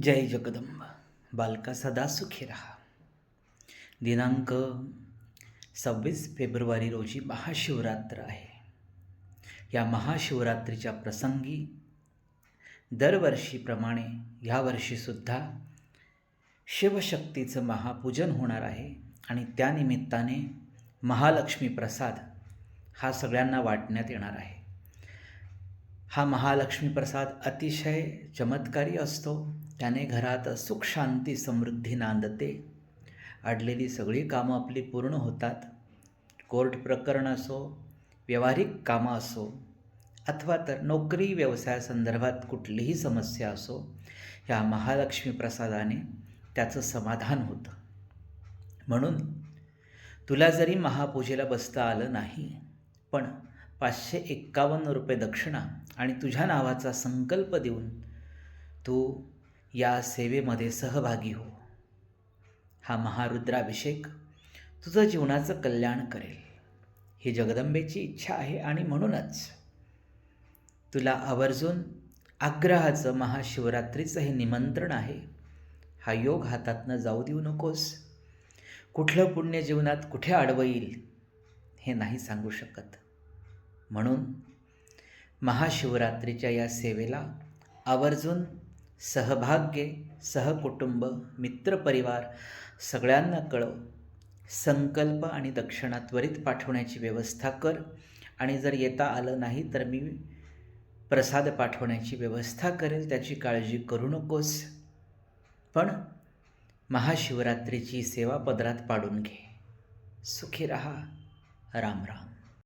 जय जगदंब. बालका सदा सुखी रहा. दिनांक 26 फेब्रुवारी रोजी महाशिवरात्र आहे. या महाशिवरात्रीच्या प्रसंगी दरवर्षीप्रमाणे यावर्षीसुद्धा शिवशक्तीचं महापूजन होणार आहे आणि त्यानिमित्ताने महालक्ष्मी प्रसाद हा सगळ्यांना वाटण्यात येणार आहे. हा महालक्ष्मी प्रसाद अतिशय चमत्कारी असतो. त्याने घरात सुख शांती समृद्धी नांदते. अडलेली सगळी कामं आपली पूर्ण होतात. कोर्ट प्रकरण असो, व्यावहारिक कामं असो, अथवा तर नोकरी व्यवसायासंदर्भात कुठलीही समस्या असो, ह्या महालक्ष्मी प्रसादाने त्याचं समाधान होतं. म्हणून तुला जरी महापूजेला बसता आलं नाही, पण 551 रुपये दक्षिणा आणि तुझ्या नावाचा संकल्प देऊन तू या सेवेमध्ये सहभागी हो. हा महारुद्राभिषेक तुझं जीवनाचं कल्याण करेल, ही जगदंबेची इच्छा आहे. आणि म्हणूनच तुला आवर्जून आग्रहाचं महाशिवरात्रीचं हे निमंत्रण आहे. हा योग हातातनं जाऊ देऊ नकोस. कुठलं पुण्य जीवनात कुठे आडवं येईल हे नाही सांगू शकत. म्हणून महाशिवरात्रीच्या या सेवेला आवर्जून सहभाग्य, सहकुटुंब, मित्रपरिवार सगळ्यांना कळव. संकल्प आणि दक्षिणा त्वरित पाठवण्याची व्यवस्था कर. आणि जर येता आलं नाही तर मी प्रसाद पाठवण्याची व्यवस्था करेल, त्याची काळजी करू नकोस. पण महाशिवरात्रीची सेवा पदरात पाडून घे. सुखी रहा. राम राम.